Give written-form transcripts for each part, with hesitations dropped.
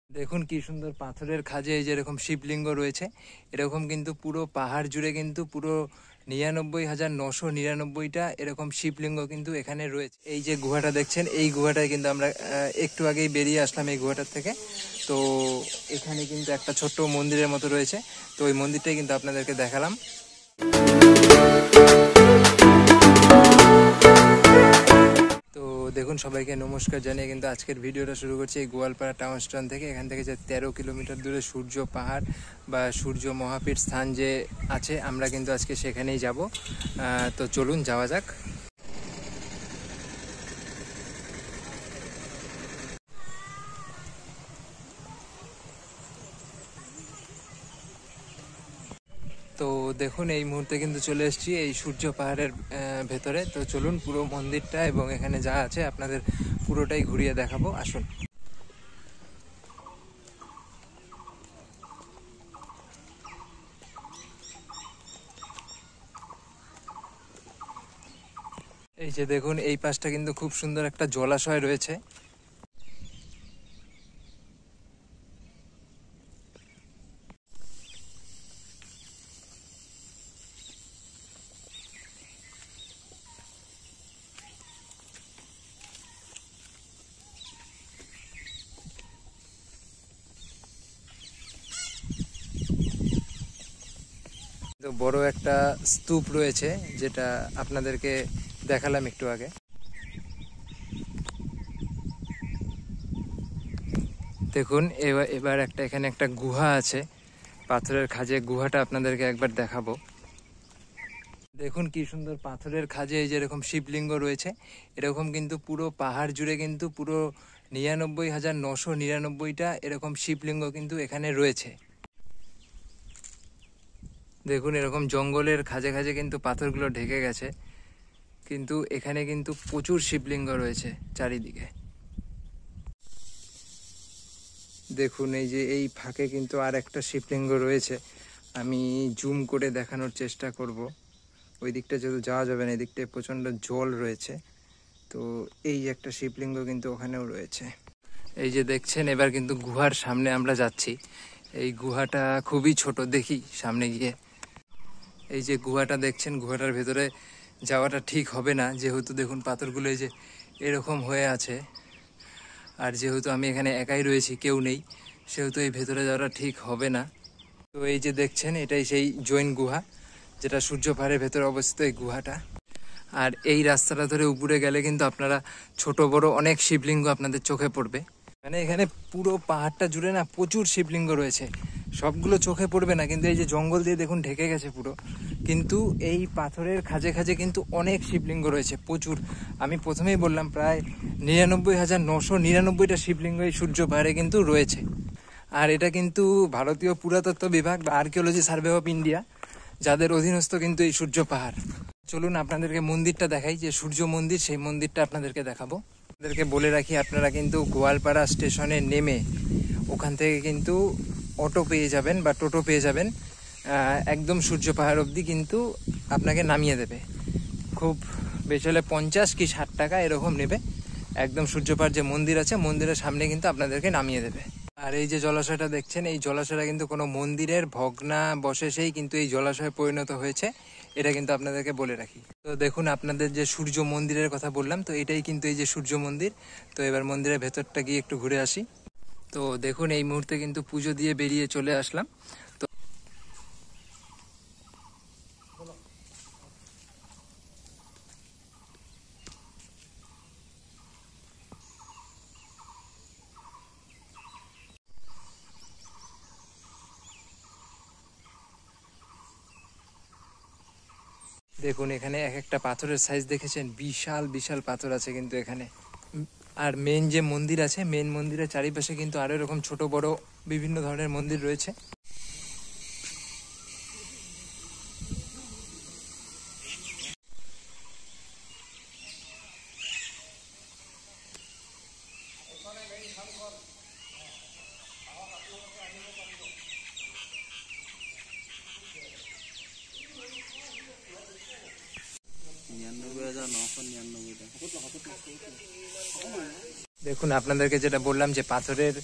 দেখুন কি সুন্দর পাথরের খাঁজে এই যেরকম শিবলিঙ্গ রয়েছে, এরকম কিন্তু পুরো পাহাড় জুড়ে কিন্তু পুরো 99,999টা এরকম শিবলিঙ্গ কিন্তু এখানে রয়েছে। এই যে গুহাটা দেখছেন, এই গুহাটায় কিন্তু আমরা একটু আগেই বেরিয়ে আসলাম এই গুহাটার থেকে। তো এখানে কিন্তু একটা ছোট্ট মন্দিরের মতো রয়েছে, তো ওই মন্দিরটাই কিন্তু আপনাদেরকে দেখালাম। তো দেখুন, সবাইকে নমস্কার জানিয়ে কিন্তু আজকের ভিডিওটা শুরু করছি এই গোয়ালপাড়া টাউন স্টেশন থেকে। এখান থেকে যে 13 কিলোমিটার দূরে সূর্য পাহাড় বা সূর্য মহাপীঠ স্থান যে আছে, আমরা কিন্তু আজকে সেখানেই যাব। তো চলুন যাওয়া যাক। তো দেখুন, এই মুহূর্তে কিন্তু চলে এসেছি এই সূর্য পাহাড়ের ভেতরে। তো চলুন পুরো মন্দিরটা এবং এখানে যা আছে আপনাদের পুরোটাই ঘুরিয়ে দেখাবো, আসুন। এই যে দেখুন, এই পাশটা কিন্তু খুব সুন্দর একটা জলাশয় রয়েছে। তো বড় একটা স্তূপ রয়েছে, যেটা আপনাদেরকে দেখালাম একটু আগে। দেখুন, এবার এখানে একটা গুহা আছে, পাথরের খাঁজে। গুহাটা আপনাদেরকে একবার দেখাবো। দেখুন কি সুন্দর পাথরের খাঁজে এই যেরকম শিবলিঙ্গ রয়েছে, এরকম কিন্তু পুরো পাহাড় জুড়ে কিন্তু পুরো 99,999টা এরকম শিবলিঙ্গ কিন্তু এখানে রয়েছে। দেখুন, এরকম জঙ্গলের খাঁজে খাঁজে কিন্তু পাথরগুলো ঢেকে গেছে, কিন্তু এখানে কিন্তু প্রচুর শিবলিঙ্গ রয়েছে চারিদিকে। দেখুন, এই যে এই ফাঁকে কিন্তু আর একটা শিবলিঙ্গ রয়েছে, আমি জুম করে দেখানোর চেষ্টা করব। ওই দিকটা যেহেতু যাওয়া যাবে না, এদিকটায় প্রচণ্ড জল রয়েছে। তো এই একটা শিবলিঙ্গ কিন্তু ওখানেও রয়েছে। এই যে দেখছেন, এবার কিন্তু গুহার সামনে আমরা যাচ্ছি। এই গুহাটা খুবই ছোট, দেখি সামনে গিয়ে। এই যে গুহাটা দেখছেন, গুহাটার ভেতরে যাওয়াটা ঠিক হবে না, যেহেতু দেখুন পাথরগুলো এই যে এরকম হয়ে আছে। আর যেহেতু আমি এখানে একাই রয়েছি, কেউ নেই, সেহেতু এই ভেতরে যাওয়াটা ঠিক হবে না। তো এই যে দেখছেন, এটাই সেই জৈন গুহা, যেটা সূর্য পাহাড়ের ভেতরে অবস্থিত এই গুহাটা। আর এই রাস্তাটা ধরে উপরে গেলে কিন্তু আপনারা ছোট বড় অনেক শিবলিঙ্গ আপনাদের চোখে পড়বে। মানে এখানে পুরো পাহাড়টা জুড়ে না প্রচুর শিবলিঙ্গ রয়েছে, সবগুলো চোখে পড়বে না, কিন্তু এই যে জঙ্গল দিয়ে দেখুন ঢেকে গেছে পুরো। কিন্তু এই পাথরের খাঁজে খাঁজে কিন্তু অনেক শিবলিঙ্গ রয়েছে, প্রচুর। আমি প্রথমেই বললাম প্রায় 99,999টা শিবলিঙ্গ এই সূর্য পাহাড়ে কিন্তু রয়েছে। আর এটা কিন্তু ভারতীয় পুরাতত্ত্ব বিভাগ বা আর্কিওলজি সার্ভে অফ ইন্ডিয়া, যাদের অধীনস্থ কিন্তু এই সূর্য পাহাড়। চলুন আপনাদেরকে মন্দিরটা দেখাই, যে সূর্য মন্দির, সেই মন্দিরটা আপনাদেরকে দেখাবো। আপনাদেরকে বলে রাখি, আপনারা কিন্তু গোয়ালপাড়া স্টেশনে নেমে ওখান থেকে কিন্তু অটো পেয়ে যাবেন বা টোটো পেয়ে যাবেন, একদম সূর্য পাহাড় অবধি কিন্তু আপনাকে নামিয়ে দেবে। খুব বেশি হলে 50 কি 60 টাকা এরকম নেবে। একদম সূর্য পাহাড় যে মন্দির আছে, মন্দিরের সামনে কিন্তু আপনাদেরকে নামিয়ে দেবে। আর এই যে জলাশয়টা দেখছেন, এই জলাশয়টা কিন্তু কোনো মন্দিরের ভগ্নাবশেষেই কিন্তু এই জলাশয়ে পরিণত হয়েছে, এটা কিন্তু আপনাদেরকে বলে রাখি। তো দেখুন, আপনাদের যে সূর্য মন্দিরের কথা বললাম, তো এটাই কিন্তু এই যে সূর্য মন্দির। তো এবার মন্দিরের ভেতরটা গিয়ে একটু ঘুরে আসি। তো দেখুন, এই মুহূর্তে কিন্তু পুজো দিয়ে বেরিয়ে চলে আসলাম। তো দেখুন, এখানে এক একটা পাথরের সাইজ দেখেছেন, বিশাল বিশাল পাথর আছে কিন্তু এখানে। আর মেন যে মন্দির আছে, মেন মন্দিরের চারিপাশে কিন্তু আরো এরকম ছোট বড় বিভিন্ন ধরনের মন্দির রয়েছে। দেখুন, আপনাদেরকে যেটা বললাম যে পাথরের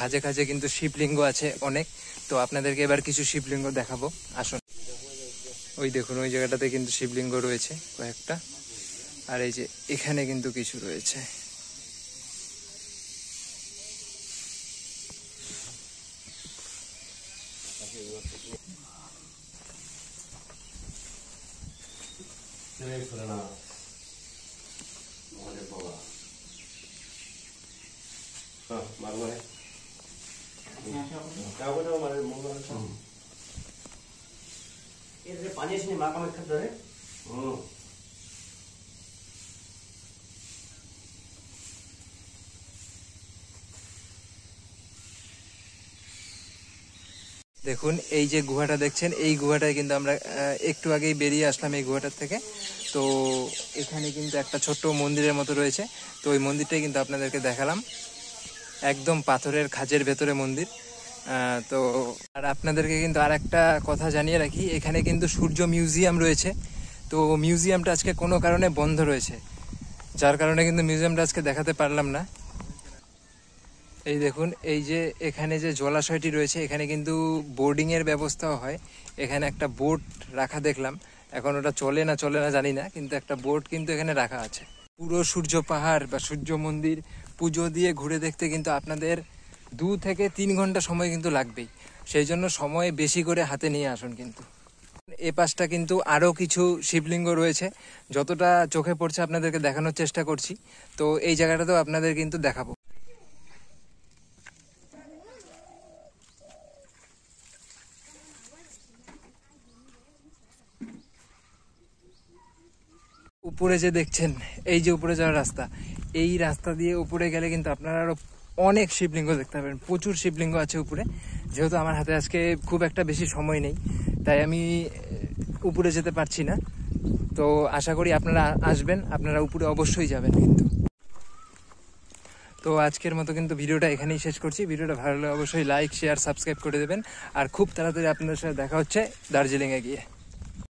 খাঁজে খাঁজে কিন্তু শিবলিঙ্গ আছে অনেক। তো আপনাদেরকে এবার কিছু শিবলিঙ্গ দেখাবো, আসুন। ওই দেখুন ওই জায়গাটাতে কিন্তু শিবলিঙ্গ রয়েছে কয়েকটা, আর এই যে এখানে কিন্তু কিছু রয়েছে। पानी इसने माँ का में खत धरे দেখুন এই যে গুহাটা দেখছেন, এই গুহাটায় কিন্তু আমরা একটু আগেই বেরিয়ে আসলাম এই গুহাটার থেকে। তো এখানে কিন্তু একটা ছোট্ট মন্দিরের মতো রয়েছে, তো ওই মন্দিরটাই কিন্তু আপনাদেরকে দেখালাম, একদম পাথরের খাঁজের ভেতরে মন্দির। তো আর আপনাদেরকে কিন্তু আর একটা কথা জানিয়ে রাখি, এখানে কিন্তু সূর্য মিউজিয়াম রয়েছে। তো মিউজিয়ামটা আজকে কোনো কারণে বন্ধ রয়েছে, যার কারণে কিন্তু মিউজিয়ামটা আজকে দেখাতে পারলাম না। এই দেখুন এই যে এখানে যে জলাশয়টি রয়েছে, এখানে কিন্তু বোর্ডিংয়ের ব্যবস্থাও হয়। এখানে একটা বোট রাখা দেখলাম, এখন ওটা চলে না জানি না, কিন্তু একটা বোট কিন্তু এখানে রাখা আছে। পুরো সূর্য পাহাড় বা সূর্য মন্দির পুজো দিয়ে ঘুরে দেখতে কিন্তু আপনাদের 2 থেকে 3 ঘন্টা সময় কিন্তু লাগবেই, সেই জন্য সময় বেশি করে হাতে নিয়ে আসুন। কিন্তু এ পাশটা কিন্তু আরও কিছু শিবলিঙ্গ রয়েছে, যতটা চোখে পড়ছে আপনাদেরকে দেখানোর চেষ্টা করছি। তো এই জায়গাটাতেও আপনাদের কিন্তু দেখাবো। উপরে যে দেখছেন, এই যে উপরে যাওয়ার রাস্তা, এই রাস্তা দিয়ে উপরে গেলে কিন্তু আপনারা আরো অনেক শিবলিঙ্গ দেখতে পাবেন, প্রচুর শিবলিঙ্গ আছে উপরে। যেহেতু আমার হাতে আজকে খুব একটা বেশি সময় নেই, তাই আমি উপরে যেতে পারছি না। তো আশা করি আপনারা আসবেন, আপনারা উপরে অবশ্যই যাবেন কিন্তু। তো আজকের মতো কিন্তু ভিডিওটা এখানেই শেষ করছি। ভিডিওটা ভালো লাগলে অবশ্যই লাইক, শেয়ার, সাবস্ক্রাইব করে দেবেন। আর খুব তাড়াতাড়ি আপনাদের সাথে দেখা হচ্ছে দার্জিলিংয়ে গিয়ে।